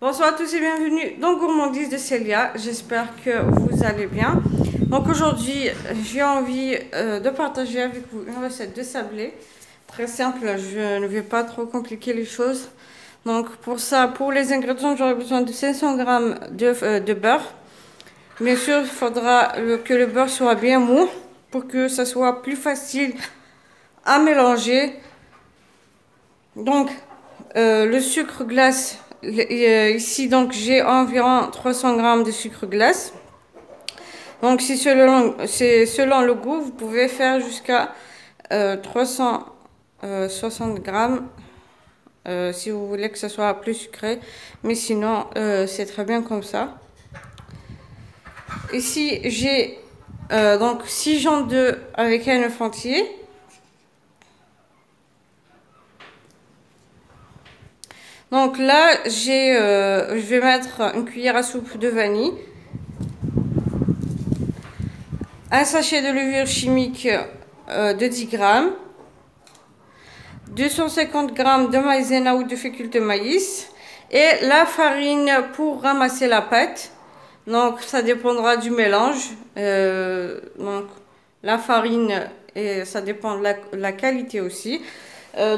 Bonsoir à tous et bienvenue dans Gourmandise de Célia. J'espère que vous allez bien. Donc aujourd'hui, j'ai envie de partager avec vous une recette de sablé. Très simple, je ne vais pas trop compliquer les choses. Donc pour ça, pour les ingrédients, j'aurai besoin de 500 grammes de beurre. Bien sûr, il faudra que le beurre soit bien mou pour que ça soit plus facile à mélanger. Donc le sucre glace. Ici, donc, j'ai environ 300 grammes de sucre glace. Donc, si c'est selon le goût, vous pouvez faire jusqu'à 360 grammes si vous voulez que ce soit plus sucré. Mais sinon, c'est très bien comme ça. Ici, j'ai donc 6 jaunes d'œufs avec un œuf entier. Donc là, je vais mettre une cuillère à soupe de vanille, un sachet de levure chimique de 10 grammes, 250 grammes de maïzena ou de fécule de maïs et la farine pour ramasser la pâte. Donc ça dépendra du mélange. Donc la farine, et ça dépend de la qualité aussi.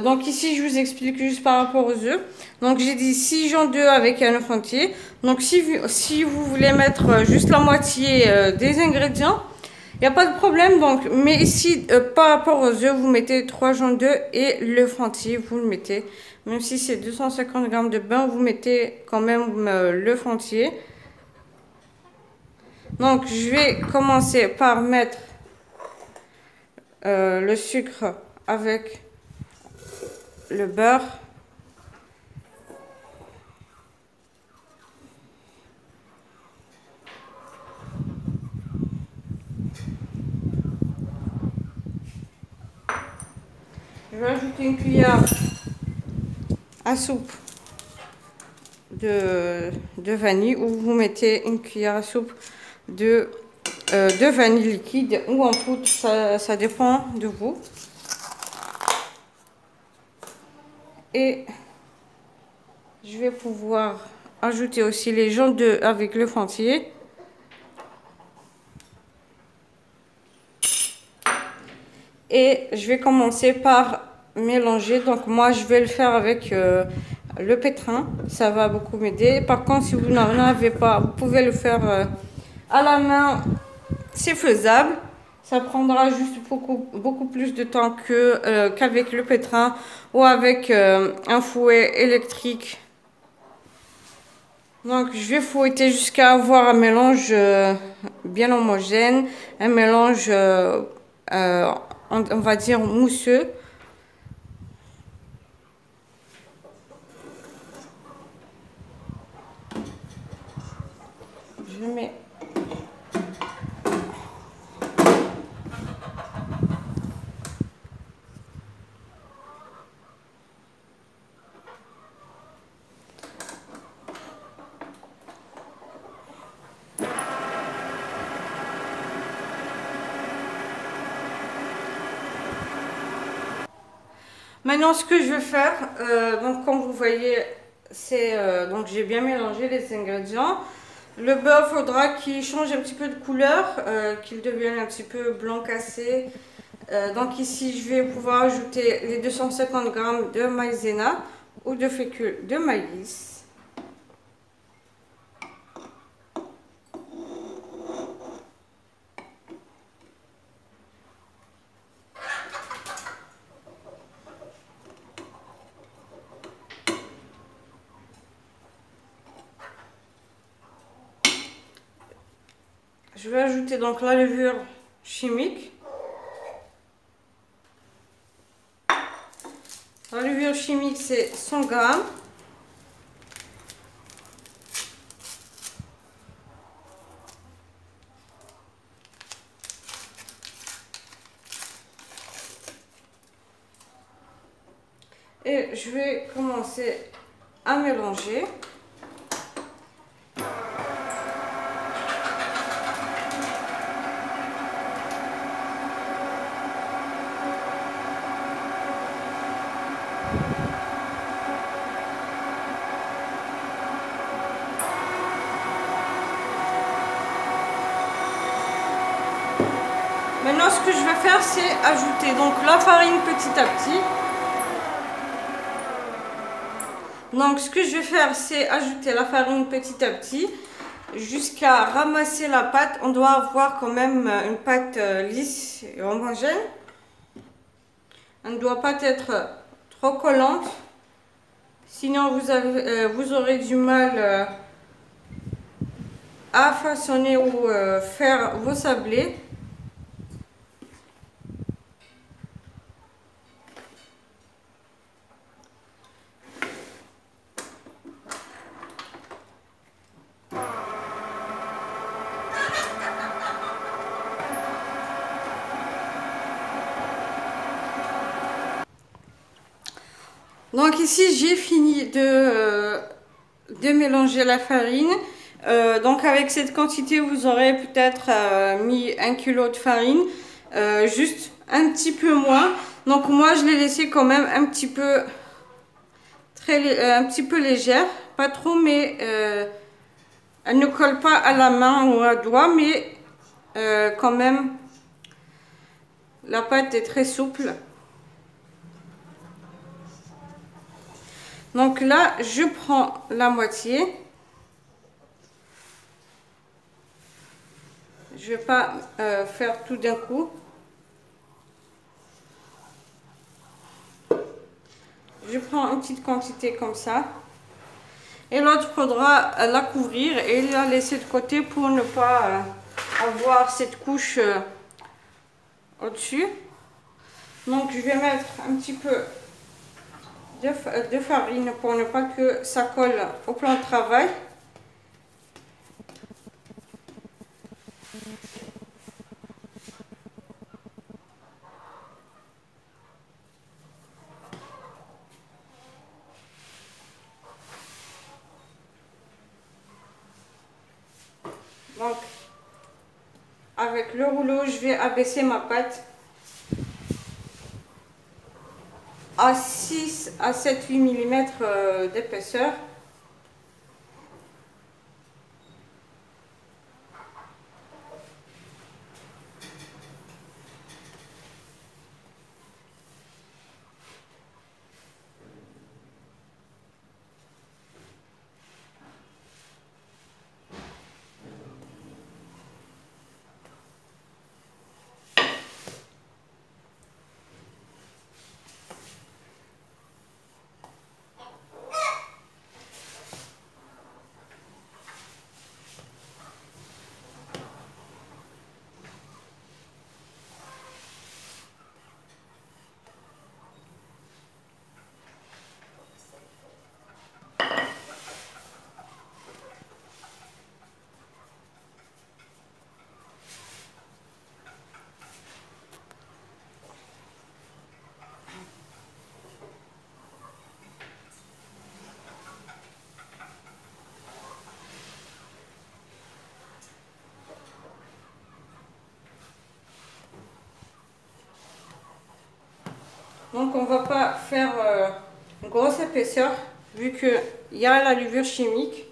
Donc ici je vous explique juste par rapport aux œufs. Donc j'ai dit 6 jaunes d'œufs avec un œuf entier. Donc si vous voulez mettre juste la moitié des ingrédients, il n'y a pas de problème. Donc, mais ici par rapport aux œufs, vous mettez 3 jaunes d'œufs et l'œuf entier, vous le mettez. Même si c'est 250 grammes de beurre, vous mettez quand même l'œuf entier. Donc je vais commencer par mettre le sucre avec le beurre. Je vais ajouter une cuillère à soupe de vanille, ou vous mettez une cuillère à soupe de vanille liquide ou en poudre, ça dépend de vous. Et je vais pouvoir ajouter aussi les jaunes d'œufs avec l'œuf entier. Et je vais commencer par mélanger. Donc moi je vais le faire avec le pétrin. Ça va beaucoup m'aider. Par contre, si vous n'en avez pas, vous pouvez le faire à la main. C'est faisable. Ça prendra juste beaucoup plus de temps qu'avec le pétrin ou avec un fouet électrique. Donc je vais fouetter jusqu'à avoir un mélange bien homogène, un mélange on va dire mousseux. Je mets maintenant ce que je vais faire, donc comme vous voyez, c'est donc j'ai bien mélangé les ingrédients. Le beurre, faudra qu'il change un petit peu de couleur, qu'il devienne un petit peu blanc cassé. Donc ici je vais pouvoir ajouter les 250 grammes de maïzena ou de fécule de maïs. Je vais ajouter donc la levure chimique. La levure chimique, c'est 100 grammes. Et je vais commencer à mélanger. ce que je vais faire, c'est ajouter donc la farine petit à petit. Donc, ce que je vais faire, c'est ajouter la farine petit à petit jusqu'à ramasser la pâte. On doit avoir quand même une pâte lisse et homogène. Elle ne doit pas être trop collante. Sinon, vous aurez du mal à façonner ou faire vos sablés. Donc ici, j'ai fini de mélanger la farine. Donc avec cette quantité, vous aurez peut-être mis 1 kg de farine, juste un petit peu moins. Donc moi, je l'ai laissé quand même un petit peu un petit peu légère, pas trop, mais elle ne colle pas à la main ou à doigt, mais quand même, la pâte est très souple. Donc là, je prends la moitié. Je vais pas faire tout d'un coup. Je prends une petite quantité comme ça. Et l'autre, il faudra la couvrir et la laisser de côté pour ne pas avoir cette couche au-dessus. Donc je vais mettre un petit peu de farine pour ne pas que ça colle au plan de travail. Donc avec le rouleau, je vais abaisser ma pâte à 6 à 7-8 mm d'épaisseur. Donc on va pas faire une grosse épaisseur vu qu'il y a la levure chimique.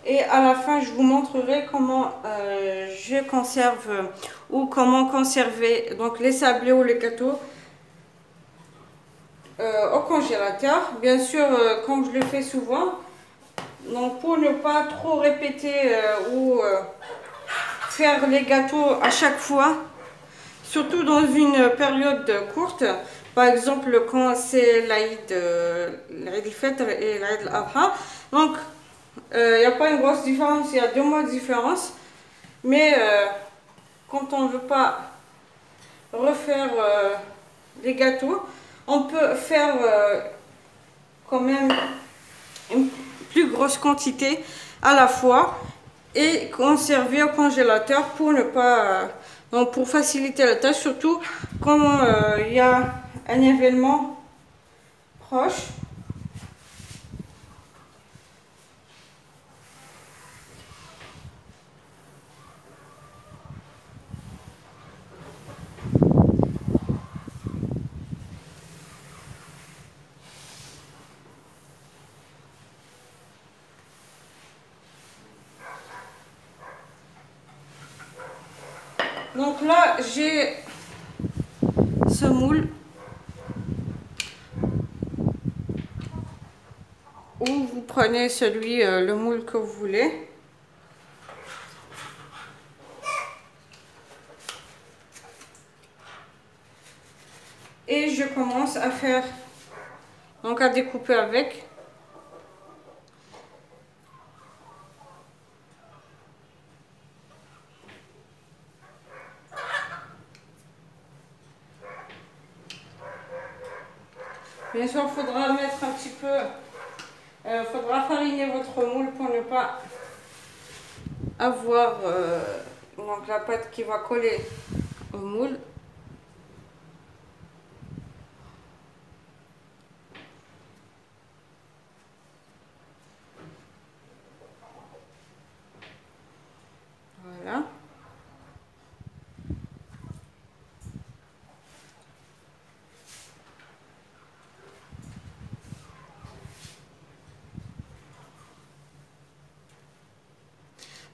Et à la fin, je vous montrerai comment je conserve ou comment conserver donc les sablés ou les gâteaux au congélateur. Bien sûr, comme je le fais souvent, donc pour ne pas trop répéter ou faire les gâteaux à chaque fois, surtout dans une période courte. Par exemple, quand c'est l'Aïd al-Fitr et l'Aïd al-Adha. Donc, il n'y a pas une grosse différence, il y a 2 mois de différence. Mais quand on ne veut pas refaire les gâteaux, on peut faire quand même une plus grosse quantité à la fois et conserver au congélateur pour ne pas donc pour faciliter la tâche, surtout quand il y a un événement proche. Donc là, j'ai ce moule où vous prenez le moule que vous voulez. Et je commence à faire, donc à découper avec. Bien sûr, il faudra mettre un petit peu, faudra fariner votre moule pour ne pas avoir donc la pâte qui va coller au moule. Voilà.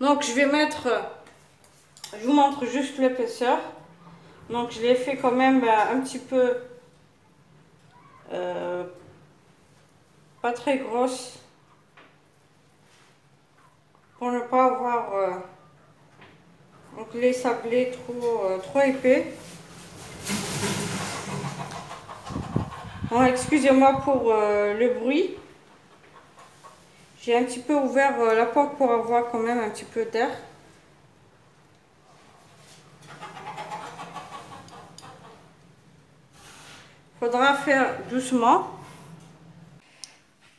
Donc je vais mettre, je vous montre juste l'épaisseur. Donc je l'ai fait quand même un petit peu, pas très grosse, pour ne pas avoir donc les sablés trop épais. Bon, excusez-moi pour le bruit. J'ai un petit peu ouvert la porte pour avoir quand même un petit peu d'air. Faudra faire doucement.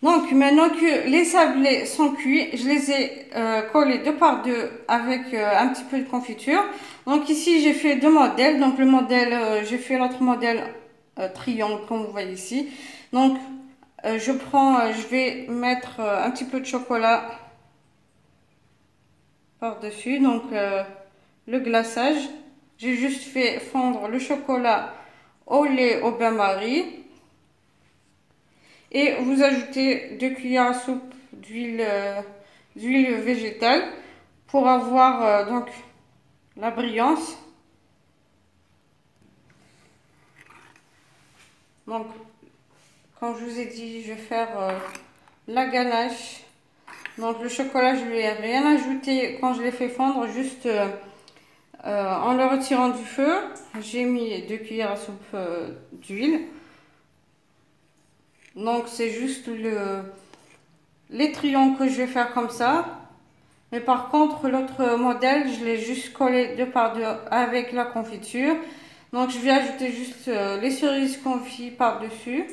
Donc maintenant que les sablés sont cuits, je les ai collés deux par deux avec un petit peu de confiture. Donc ici j'ai fait deux modèles. Donc le modèle, j'ai fait l'autre modèle triangle comme vous voyez ici. Donc je vais mettre un petit peu de chocolat par-dessus. Donc le glaçage, j'ai juste fait fondre le chocolat au lait au bain-marie. Et vous ajoutez 2 cuillères à soupe d'huile végétale pour avoir donc la brillance. Donc, comme je vous ai dit, je vais faire la ganache. Donc le chocolat, je lui ai rien ajouté quand je l'ai fait fondre, juste en le retirant du feu. J'ai mis 2 cuillères à soupe d'huile. Donc c'est juste les triangles que je vais faire comme ça. Mais par contre, l'autre modèle, je l'ai juste collé deux par deux avec la confiture. Donc, je vais ajouter juste les cerises confits par-dessus.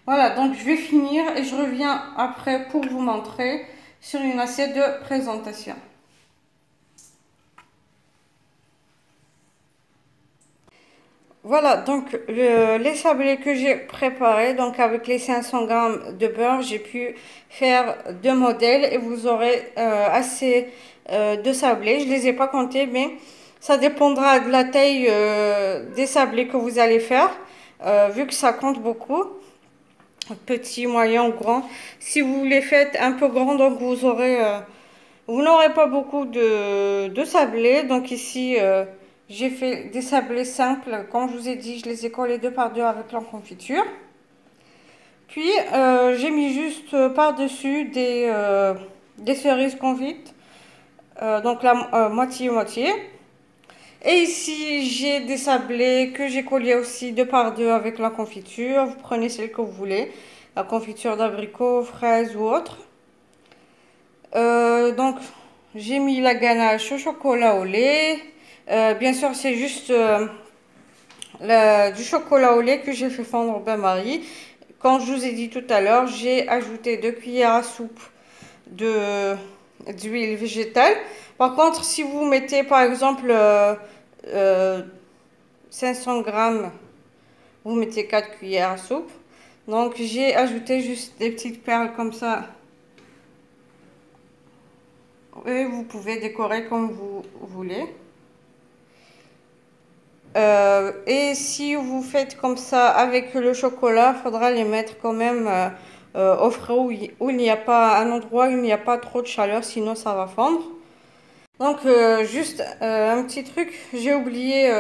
Voilà, donc je vais finir et je reviens après pour vous montrer sur une assiette de présentation. Voilà, donc les sablés que j'ai préparés, donc avec les 500 grammes de beurre, j'ai pu faire deux modèles et vous aurez assez de sablés. Je ne les ai pas comptés, mais ça dépendra de la taille des sablés que vous allez faire, vu que ça compte beaucoup. Petit, moyen ou grand. Si vous les faites un peu grand, donc vous n'aurez pas beaucoup de sablés. Donc ici, j'ai fait des sablés simples. Comme je vous ai dit, je les ai collés deux par deux avec la confiture. Puis, j'ai mis juste par-dessus des cerises confites. Donc la moitié-moitié. Et ici, j'ai des sablés que j'ai collés aussi deux par deux avec la confiture. Vous prenez celle que vous voulez. La confiture d'abricot, fraise ou autre. Donc, j'ai mis la ganache au chocolat au lait. Bien sûr, c'est juste du chocolat au lait que j'ai fait fondre au bain-marie. Comme je vous ai dit tout à l'heure, j'ai ajouté 2 cuillères à soupe d'huile végétale. Par contre, si vous mettez par exemple 500 grammes, vous mettez 4 cuillères à soupe. Donc j'ai ajouté juste des petites perles comme ça. Et vous pouvez décorer comme vous voulez. Et si vous faites comme ça avec le chocolat, il faudra les mettre quand même au frais où il n'y a pas un endroit où il n'y a pas trop de chaleur, sinon ça va fondre. Donc juste un petit truc, j'ai oublié,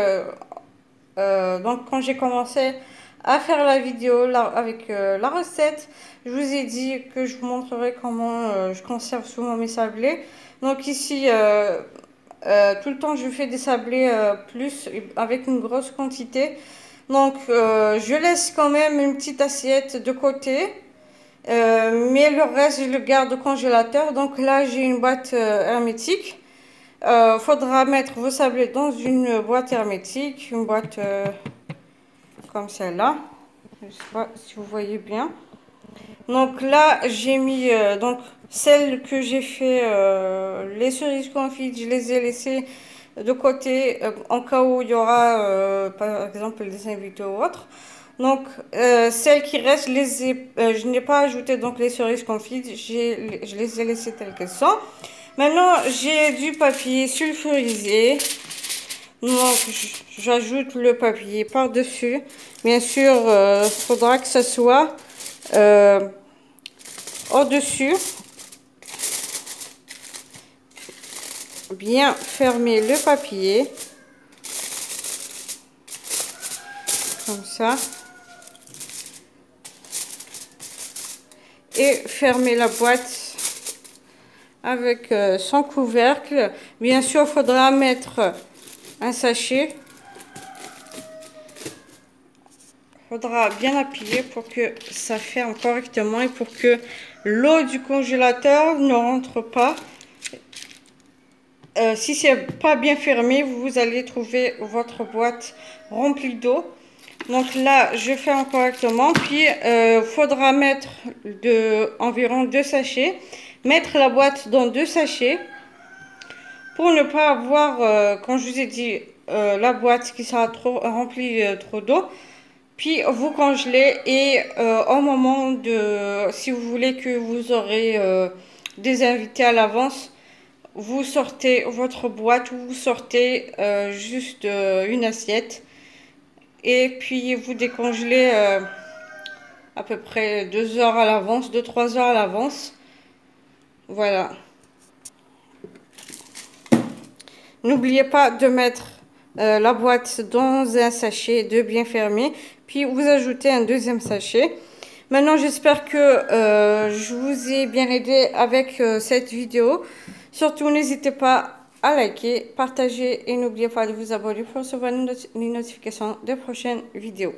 donc quand j'ai commencé à faire la vidéo avec la recette, je vous ai dit que je vous montrerai comment je conserve souvent mes sablés. Donc ici, tout le temps je fais des sablés plus avec une grosse quantité. Donc je laisse quand même une petite assiette de côté. Mais le reste, je le garde au congélateur. Donc là, j'ai une boîte hermétique. Faudra mettre vos sablés dans une boîte hermétique, une boîte comme celle-là. Je ne sais pas si vous voyez bien. Donc là, j'ai mis donc celles que j'ai fait, les cerises confites, je les ai laissées de côté en cas où il y aura par exemple des invités ou autres. Donc celles qui restent, je n'ai pas ajouté donc les cerises confites, je les ai laissées telles qu'elles sont. Maintenant, j'ai du papier sulfurisé. Donc, j'ajoute le papier par-dessus. Bien sûr, il faudra que ça soit au-dessus. Bien fermer le papier. Comme ça. Et fermer la boîte avec son couvercle. Bien sûr, il faudra mettre un sachet. Il faudra bien appuyer pour que ça ferme correctement et pour que l'eau du congélateur ne rentre pas. Si c'est pas bien fermé, vous allez trouver votre boîte remplie d'eau. Donc là, je ferme correctement. Puis, faudra mettre environ 2 sachets. Mettre la boîte dans 2 sachets. Pour ne pas avoir, quand je vous ai dit, la boîte qui sera trop remplie trop d'eau. Puis vous congelez et au moment si vous voulez que vous aurez des invités à l'avance, vous sortez votre boîte ou vous sortez juste une assiette. Et puis vous décongelez à peu près 2 heures à l'avance, 2-3 heures à l'avance. Voilà. N'oubliez pas de mettre la boîte dans un sachet, de bien fermer. Puis vous ajoutez un deuxième sachet. Maintenant, j'espère que je vous ai bien aidé avec cette vidéo. Surtout, n'hésitez pas à liker, partager et n'oubliez pas de vous abonner pour recevoir les notifications des prochaines vidéos.